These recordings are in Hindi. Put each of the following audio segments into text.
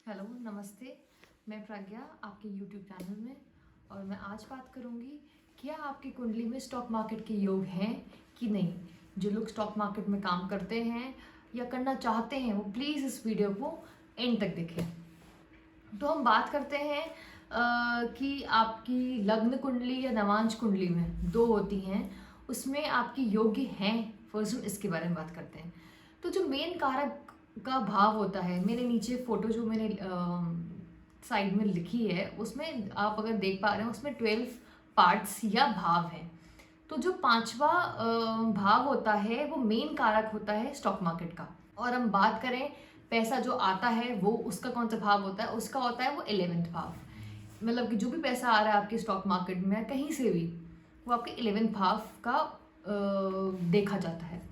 हेलो, नमस्ते। मैं प्रज्ञा आपके यूट्यूब चैनल में, और मैं आज बात करूंगी क्या आपकी कुंडली में स्टॉक मार्केट के योग हैं कि नहीं। जो लोग स्टॉक मार्केट में काम करते हैं या करना चाहते हैं वो प्लीज़ इस वीडियो को एंड तक देखें। तो हम बात करते हैं कि आपकी लग्न कुंडली या नवांश कुंडली में दो होती हैं, उसमें आपकी योग्य हैं। फर्स्ट हम इसके बारे में बात करते हैं। तो जो मेन कारक का भाव होता है, मेरे नीचे फोटो जो मैंने साइड में लिखी है उसमें आप अगर देख पा रहे हैं उसमें 12 पार्ट्स या भाव हैं। तो जो पांचवा भाव होता है वो मेन कारक होता है स्टॉक मार्केट का। और हम बात करें पैसा जो आता है वो उसका कौन सा भाव होता है, उसका होता है वो 11th भाव। मतलब कि जो भी पैसा आ रहा है आपके स्टॉक मार्केट में कहीं से भी, वो आपके 11th भाव का देखा जाता है।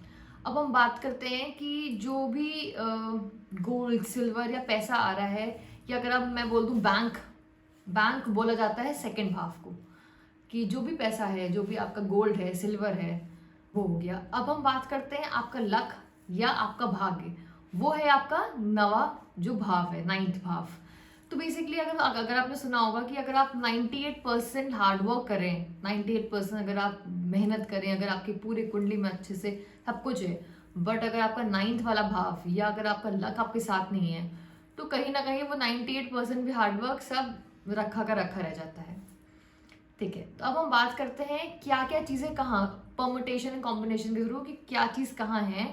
अब हम बात करते हैं कि जो भी गोल्ड सिल्वर या पैसा आ रहा है, या अगर अब मैं बोल दूं बैंक, बैंक बोला जाता है सेकंड भाव को, कि जो भी पैसा है, जो भी आपका गोल्ड है, सिल्वर है, वो हो गया। अब हम बात करते हैं आपका लक या आपका भाग्य, वो है आपका नवा जो भाव है, 9th भाव। तो बेसिकली अगर अगर आपने सुना होगा कि अगर आप 98% हार्डवर्क करें, 98% अगर आप मेहनत करें, अगर आपकी पूरी कुंडली में अच्छे से सब कुछ है, बट अगर आपका 9th वाला भाव या अगर आपका लक आपके साथ नहीं है, तो कहीं ना कहीं वो 98% भी हार्डवर्क सब रखा का रखा रह जाता है। ठीक है, तो अब हम बात करते हैं क्या क्या चीज़ें कहाँ परमुटेशन एंड कॉम्बिनेशन के थ्रू, कि क्या चीज़ कहाँ है,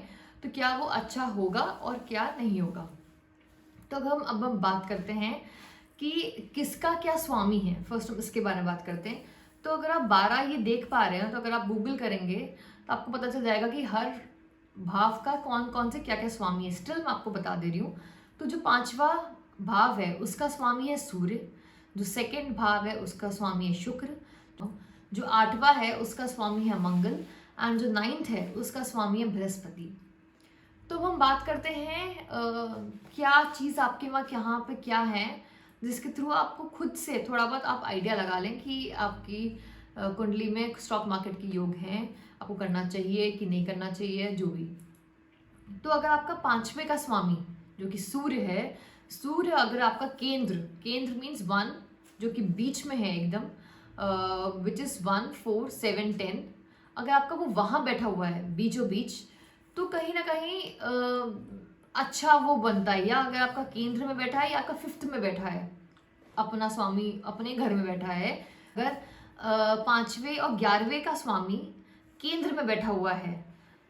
तो क्या वो अच्छा होगा और क्या नहीं होगा। तो अब हम बात करते हैं कि किसका क्या स्वामी है। फर्स्ट हम इसके बारे में बात करते हैं। तो अगर आप 12 ये देख पा रहे हैं, तो अगर आप गूगल करेंगे तो आपको पता चल जाएगा कि हर भाव का कौन कौन से क्या क्या स्वामी है। स्टिल मैं आपको बता दे रही हूँ। तो जो पांचवा भाव है उसका स्वामी है सूर्य, जो सेकंड भाव है उसका स्वामी है शुक्र, जो आठवां है उसका स्वामी है मंगल, एंड जो 9th है उसका स्वामी है बृहस्पति। तो हम बात करते हैं क्या चीज़ आपके वहाँ यहाँ पे क्या है, जिसके थ्रू आपको खुद से थोड़ा बहुत आप आइडिया लगा लें कि आपकी कुंडली में स्टॉक मार्केट के योग हैं, आपको करना चाहिए कि नहीं करना चाहिए, जो भी। तो अगर आपका पांचवे का स्वामी जो कि सूर्य है, सूर्य अगर आपका केंद्र, केंद्र मीन्स 1, जो कि बीच में है एकदम, विच इज 1 4 7 10, अगर आपका वो वहां बैठा हुआ है बीचों बीच, तो कहीं ना कहीं अच्छा वो बनता है। या अगर आपका केंद्र में बैठा है या आपका 5th में बैठा है, अपना स्वामी अपने घर में बैठा है, अगर पांचवे और 11वें का स्वामी केंद्र में बैठा हुआ है,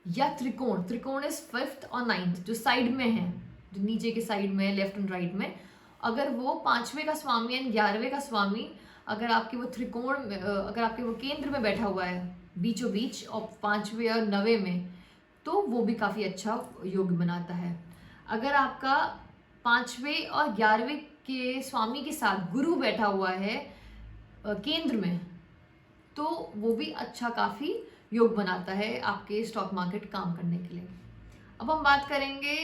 या त्रिकोण, त्रिकोण इज 5th और 9th जो साइड में है, जो नीचे के साइड में लेफ्ट एंड राइट में, अगर वो पांचवें का स्वामी एंड 11वें का स्वामी अगर आपके वो त्रिकोण में अगर आपके वो केंद्र में बैठा हुआ है बीचों बीच और पांचवें और 9वें में, तो वो भी काफ़ी अच्छा योग बनाता है। अगर आपका पांचवें और 11वें के स्वामी के साथ गुरु बैठा हुआ है केंद्र में, तो वो भी अच्छा काफ़ी योग बनाता है आपके स्टॉक मार्केट काम करने के लिए। अब हम बात करेंगे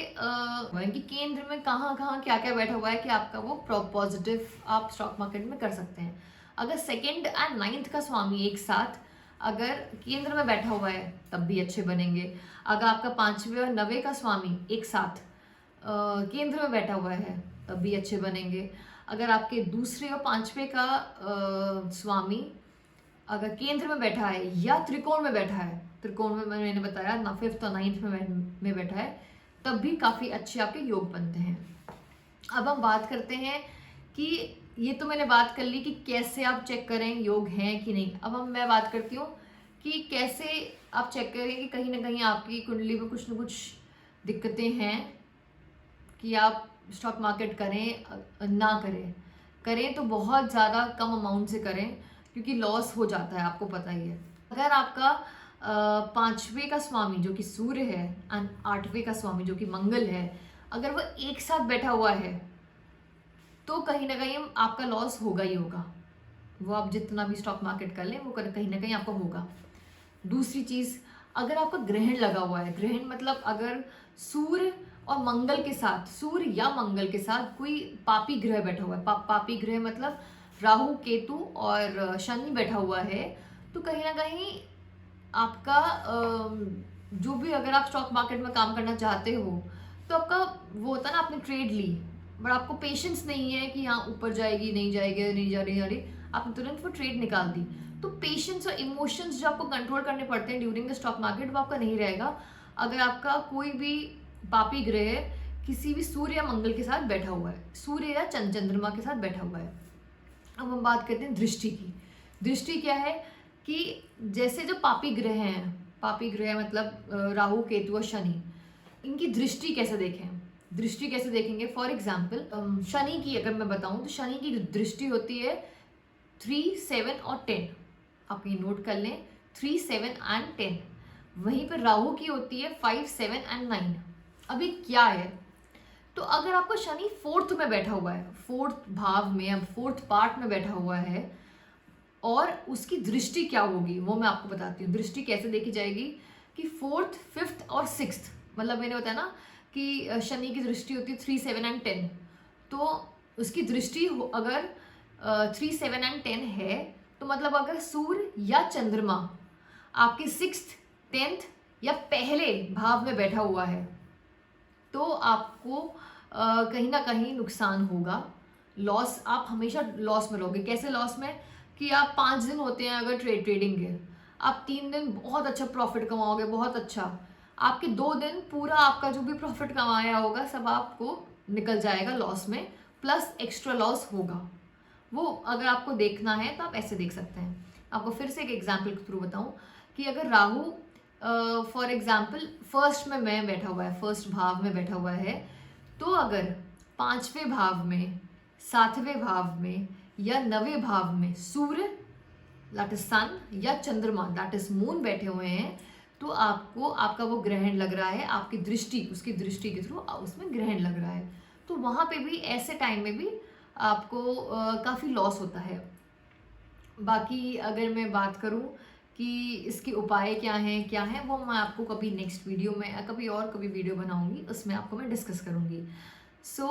कि केंद्र में कहाँ कहाँ क्या क्या बैठा हुआ है कि आपका वो पॉजिटिव आप स्टॉक मार्केट में कर सकते हैं। अगर सेकंड एंड 9th का स्वामी एक साथ अगर केंद्र में बैठा हुआ है तब भी अच्छे बनेंगे। अगर आपका पांचवें और 9वें का स्वामी एक साथ केंद्र में बैठा हुआ है तब भी अच्छे बनेंगे। अगर आपके दूसरे और पांचवें का स्वामी अगर केंद्र में बैठा है या त्रिकोण में बैठा है, त्रिकोण में मैंने बताया ना 5th और 9th में बैठा है, तब भी काफ़ी अच्छे आपके योग बनते हैं। अब हम बात करते हैं कि ये तो मैंने बात कर ली कि कैसे आप चेक करें योग हैं कि नहीं। अब मैं बात करती हूँ कि कैसे आप चेक करें कि कहीं ना कहीं आपकी कुंडली में कुछ ना कुछ दिक्कतें हैं, कि आप स्टॉक मार्केट करें ना करें। करें तो बहुत ज़्यादा कम अमाउंट से करें, क्योंकि लॉस हो जाता है, आपको पता ही है। अगर आपका पांचवें का स्वामी जो कि सूर्य है एंड 8वें का स्वामी जो कि मंगल है, अगर वो एक साथ बैठा हुआ है, तो कहीं ना कहीं आपका लॉस होगा ही होगा। वो आप जितना भी स्टॉक मार्केट कर लें वो कहीं ना कहीं आपका होगा। दूसरी चीज़, अगर आपका ग्रहण लगा हुआ है, ग्रहण मतलब अगर सूर्य और मंगल के साथ, सूर्य या मंगल के साथ कोई पापी ग्रह बैठा हुआ है, पापी ग्रह मतलब राहु केतु और शनि बैठा हुआ है, तो कहीं ना कहीं आपका जो भी, अगर आप स्टॉक मार्केट में काम करना चाहते हो, तो आपका वो होता है ना, आपने ट्रेड ली, बट आपको पेशेंस नहीं है कि हाँ ऊपर जाएगी नहीं जाएगी नहीं जा रही, आपने तुरंत वो ट्रेड निकाल दी। तो पेशेंस और इमोशंस जो आपको कंट्रोल करने पड़ते हैं ड्यूरिंग द स्टॉक मार्केट, वो आपका नहीं रहेगा अगर आपका कोई भी पापी ग्रह किसी भी सूर्य या मंगल के साथ बैठा हुआ है, सूर्य या चंद्रमा के साथ बैठा हुआ है। अब हम बात करते हैं दृष्टि की। दृष्टि क्या है कि जैसे जो पापी ग्रह हैं, पापी ग्रह मतलब राहु केतु और शनि, इनकी दृष्टि कैसे देखें, दृष्टि कैसे देखेंगे। फॉर एग्जाम्पल शनि की अगर मैं बताऊं तो शनि की दृष्टि होती है 3, 7 और 10। आप ये नोट कर लें, 3, 7 एंड 10। वहीं पर राहु की होती है 5, 7 एंड 9। अभी क्या है, तो अगर आपका शनि 4th में बैठा हुआ है, 4th भाव में, अब 4th पार्ट में बैठा हुआ है, और उसकी दृष्टि क्या होगी वो मैं आपको बताती हूँ। दृष्टि कैसे देखी जाएगी कि 4th, 5th और 6th, मतलब मैंने बताया ना कि शनि की दृष्टि होती है 3, 7 एंड 10। तो उसकी दृष्टि अगर 3, 7 एंड 10 है, तो मतलब अगर सूर्य या चंद्रमा आपके 6th, 10th या पहले भाव में बैठा हुआ है, तो आपको कहीं ना कहीं नुकसान होगा, लॉस, आप हमेशा लॉस में रहोगे। कैसे लॉस में, कि आप 5 दिन होते हैं अगर ट्रेडिंग के, आप 3 दिन बहुत अच्छा प्रॉफिट कमाओगे, बहुत अच्छा, आपके 2 दिन पूरा आपका जो भी प्रॉफिट कमाया होगा सब आपको निकल जाएगा लॉस में, प्लस एक्स्ट्रा लॉस होगा। वो अगर आपको देखना है तो आप ऐसे देख सकते हैं। आपको फिर से एक एग्जाम्पल के थ्रू बताऊं कि अगर राहु फॉर एग्जाम्पल फर्स्ट में मैं बैठा हुआ है, फर्स्ट भाव में बैठा हुआ है, तो अगर 5वें भाव में, 7वें भाव में या 9वें भाव में सूर्य दैट इज सन या चंद्रमा दैट इज मून बैठे हुए हैं, तो आपको आपका वो ग्रहण लग रहा है, आपकी दृष्टि, उसकी दृष्टि के थ्रू उसमें ग्रहण लग रहा है, तो वहाँ पे भी ऐसे टाइम में भी आपको काफ़ी लॉस होता है। बाकी अगर मैं बात करूँ कि इसके उपाय क्या हैं वो मैं आपको कभी नेक्स्ट वीडियो में, कभी वीडियो बनाऊंगी, उसमें आपको मैं डिस्कस करूँगी। सो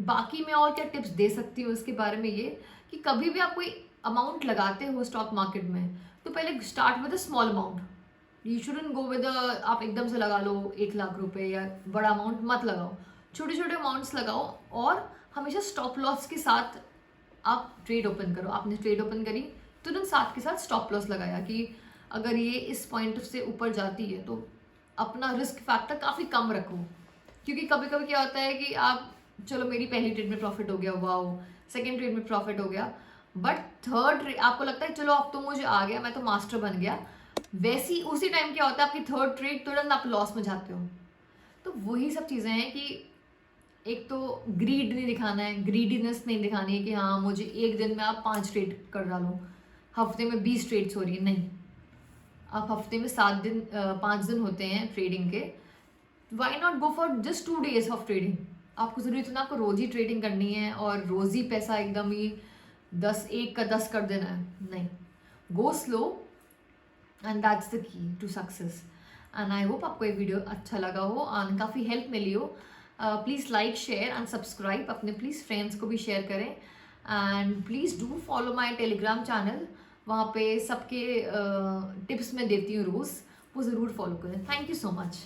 बाकी मैं और क्या टिप्स दे सकती हूँ इसके बारे में, ये कि कभी भी आप कोई अमाउंट लगाते हो स्टॉक मार्केट में, तो पहले start with a small amount. You shouldn't go with आप एकदम से लगा लो 1 लाख रुपए, या बड़ा अमाउंट मत लगाओ, छोटे छोटे अमाउंट्स लगाओ, और हमेशा स्टॉप लॉस के साथ आप ट्रेड ओपन करो। आपने ट्रेड ओपन करी, तुरंत साथ के साथ स्टॉप लॉस लगाया कि अगर ये इस पॉइंट से ऊपर जाती है तो अपना रिस्क फैक्टर काफ़ी कम रखो। क्योंकि कभी कभी क्या होता है कि आप, चलो मेरी पहली ट्रेड में प्रॉफिट हो गया, वाओ, सेकेंड ट्रेड में प्रॉफिट हो गया, बट थर्ड ट्रेड आपको लगता है चलो अब तो मुझे आ गया, मैं तो मास्टर बन गया, वैसी उसी टाइम क्या होता है आपकी थर्ड ट्रेड तुरंत आप लॉस में जाते हो। तो वही सब चीज़ें हैं कि एक तो ग्रीड नहीं दिखाना है, ग्रीडीनेस नहीं दिखानी है कि हाँ मुझे एक दिन में आप 5 ट्रेड कर डालो, हफ्ते में 20 ट्रेड्स हो रही है, नहीं। आप हफ्ते में 7 दिन 5 दिन होते हैं ट्रेडिंग के, why not go for just 2 days of trading. आपको ज़रूरी तो ना आपको रोज़ ही ट्रेडिंग करनी है और रोज़ ही पैसा एकदम ही 1 का 10 कर देना है, नहीं। Go slow and that's the key to success. And I hope आपको ये वीडियो अच्छा लगा हो और काफ़ी हेल्प मिली हो। Please like, share and subscribe, अपने प्लीज़ फ्रेंड्स को भी शेयर करें, and please do follow my Telegram channel, वहाँ पे सबके टिप्स मैं देती हूँ रोज़, वो ज़रूर फॉलो करें। Thank you so much.